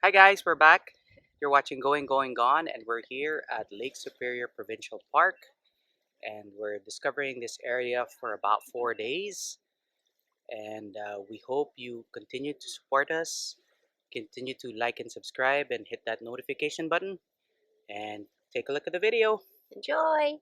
Hi guys, we're back. You're watching Going Gone, and we're here at Lake Superior Provincial Park, and we're discovering this area for about 4 days. And we hope you continue to support us, continue to like and subscribe, and hit that notification button. And take a look at the video. Enjoy!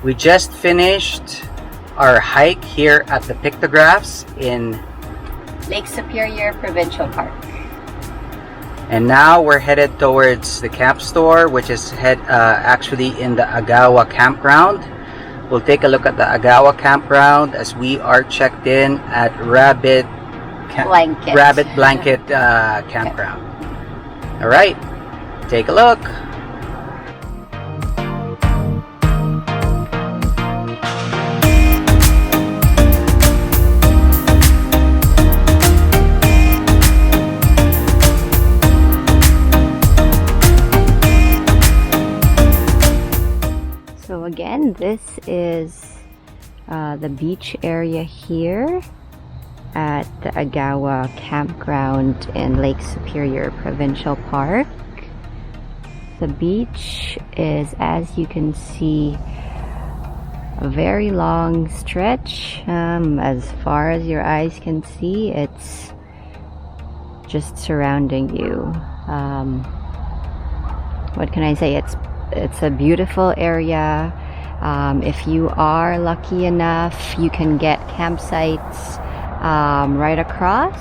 We just finished our hike here at the pictographs in Lake Superior Provincial Park. And now we're headed towards the camp store, which is actually in the Agawa Campground. We'll take a look at the Agawa Campground as we are checked in at Rabbit Blanket Campground. All right, take a look. So again, this is the beach area here at the Agawa Campground in Lake Superior Provincial Park. The beach is, as you can see, a very long stretch. As far as your eyes can see, it's just surrounding you. What can I say? It's a beautiful area. If you are lucky enough, you can get campsites right across.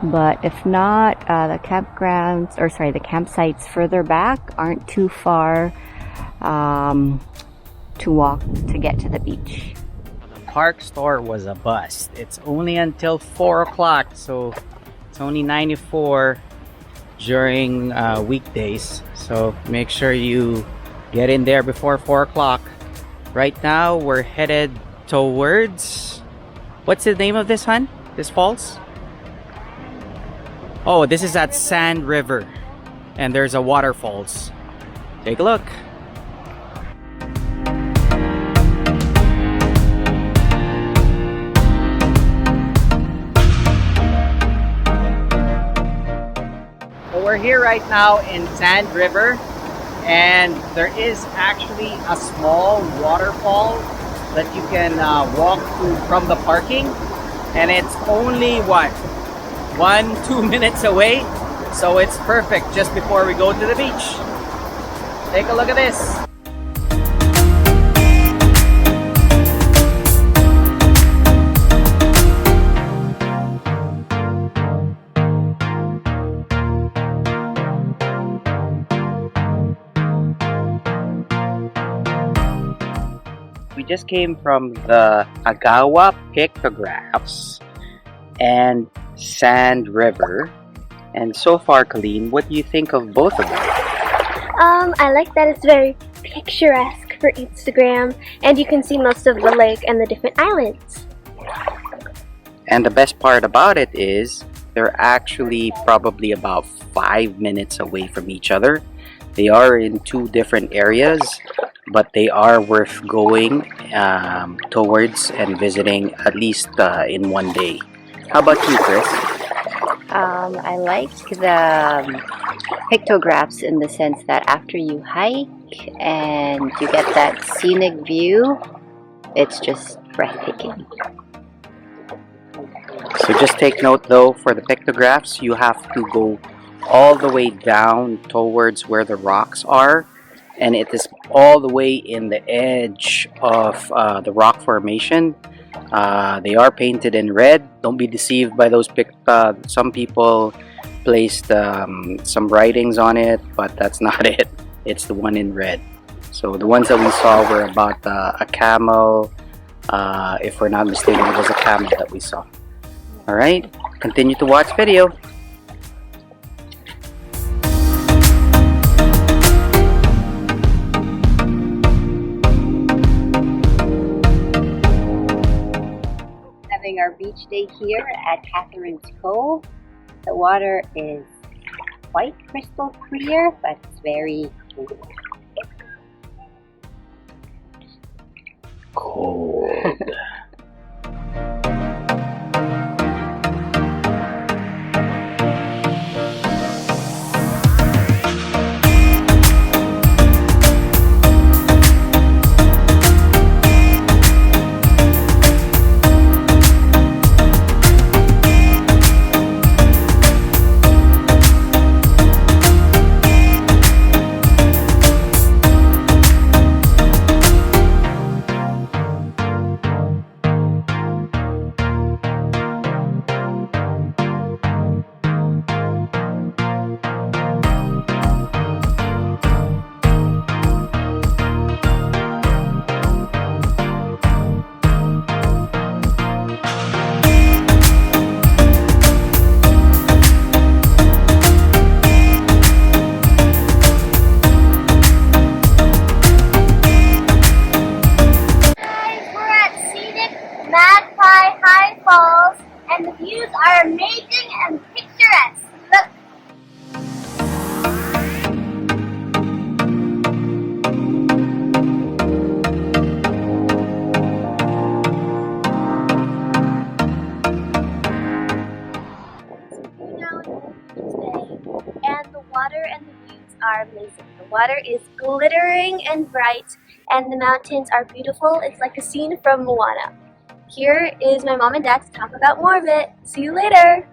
But if not, the campsites further back aren't too far to walk to get to the beach. The park store was a bust. It's only until 4 o'clock, so it's only 94 during weekdays, so make sure you get in there before 4 o'clock. Right now we're headed towards, what's the name of this, hun? This falls? Oh, this is at Sand River, and there's a waterfalls. Take a look. We're here right now in Sand River, and there is actually a small waterfall that you can walk to from the parking, and it's only what, 1-2 minutes away. So it's perfect just before we go to the beach. Take a look at this. We just came from the Agawa pictographs and Sand River. And so far, Colleen, what do you think of both of them? I like that it's very picturesque for Instagram, and you can see most of the lake and the different islands. And the best part about it is they're actually probably about 5 minutes away from each other. They are in two different areas, but they are worth going towards and visiting at least in one day. How about you, Chris? I like the pictographs in the sense that after you hike and you get that scenic view, it's just breathtaking. So just take note though, for the pictographs, you have to go all the way down towards where the rocks are, and it is all the way in the edge of the rock formation. They are painted in red. Don't be deceived by those some people placed some writings on it, but that's not it. It's the one in red. So the ones that we saw were about a camel. If we're not mistaken, it was a camel that we saw. Alright, continue to watch video. Having our beach day here at Catherine's Cove. The water is quite crystal clear, but it's very Cold. And the views are amazing and picturesque. Look. And the water and the views are amazing. The water is glittering and bright, and the mountains are beautiful. It's like a scene from Moana. Here is my mom and dad to talk about more of it. See you later!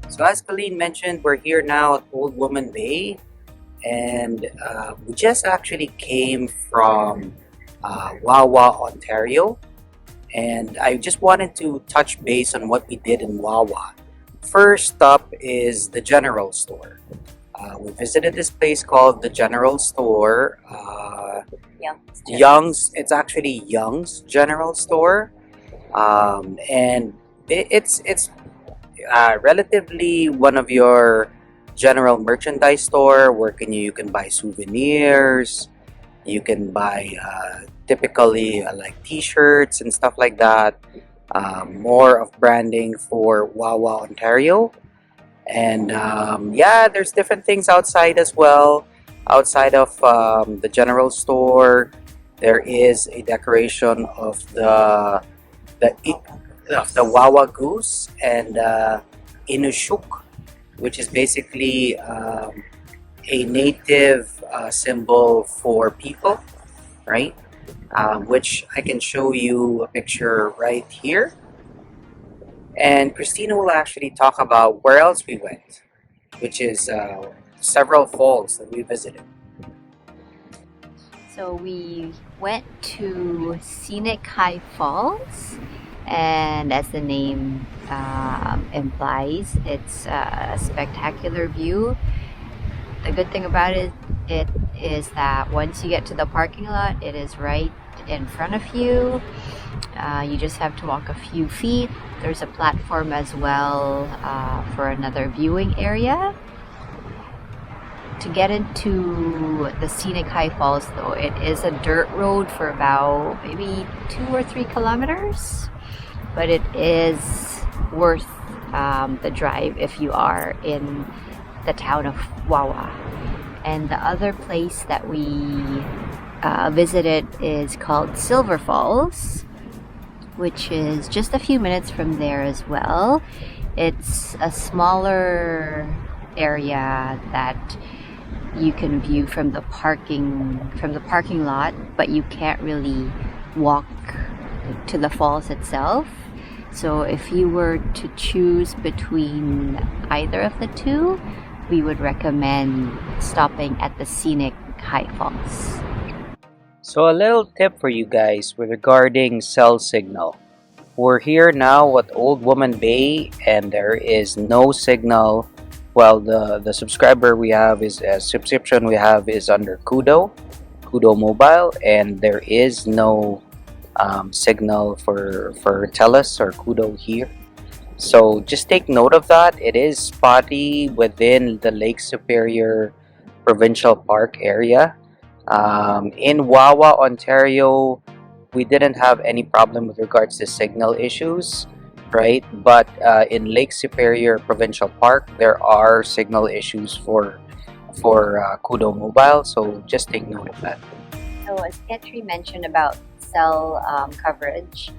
So as Colleen mentioned, we're here now at Old Woman Bay, and we just actually came from Wawa, Ontario, and I just wanted to touch base on what we did in Wawa. First up is the general store. We visited this place called the General Store. Young's, it's actually Young's General Store, and it's relatively one of your general merchandise store where you can buy souvenirs, you can buy typically like t-shirts and stuff like that. More of branding for Wawa, Ontario, and yeah, there's different things outside as well. Outside of the general store, there is a decoration of the Wawa goose and Inushuk, which is basically a native symbol for people, right? Which I can show you a picture right here. And Christina will actually talk about where else we went, which is several falls that we visited. So we went to Scenic High Falls, and as the name implies, it's a spectacular view. The good thing about it is that once you get to the parking lot, it is right in front of you. You just have to walk a few feet. There's a platform as well for another viewing area. To get into the Scenic High Falls, though, it is a dirt road for about maybe 2 or 3 kilometers, but it is worth the drive if you are in the town of Wawa. And the other place that we visited is called Silver Falls, which is just a few minutes from there as well. It's a smaller area that you can view from the parking lot, but you can't really walk to the falls itself. So if you were to choose between either of the two, we would recommend stopping at the Scenic High Falls. So a little tip for you guys with regarding cell signal. We're here now at Old Woman Bay and there is no signal. Well, the subscriber we have is subscription we have is under Kudo Mobile, and there is no signal for Telus or Kudo here. So just take note of that. It is spotty within the Lake Superior Provincial Park area. In Wawa, Ontario, we didn't have any problem with regards to signal issues, right? But in Lake Superior Provincial Park, there are signal issues for Kudo Mobile, so just take note of that. So as Petri mentioned about cell coverage,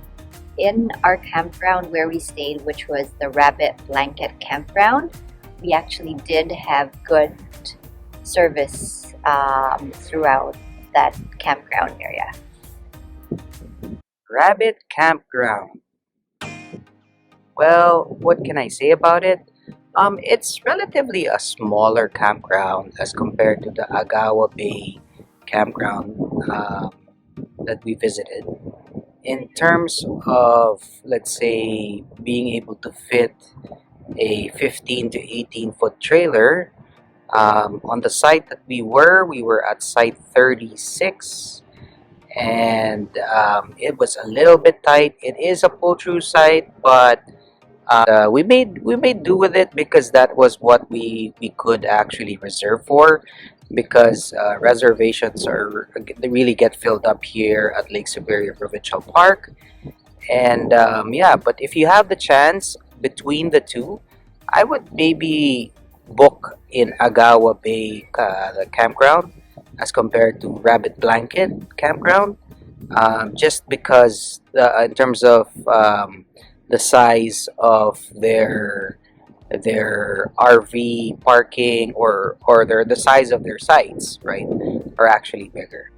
in our campground where we stayed, which was the Rabbit Blanket Campground, we actually did have good service throughout that campground area. Rabbit Campground. Well, what can I say about it? It's relatively a smaller campground as compared to the Agawa Bay campground that we visited. In terms of, let's say, being able to fit a 15 to 18 foot trailer, on the site that we were at site 36, and it was a little bit tight. It is a pull-through site, but we made do with it because that was what we could actually reserve for, because reservations are they really get filled up here at Lake Superior Provincial Park. And yeah, but if you have the chance between the two, I would maybe book in Agawa Bay the campground as compared to Rabbit Blanket Campground, just because in terms of the size of their RV parking, or the size of their sites, right, are actually bigger.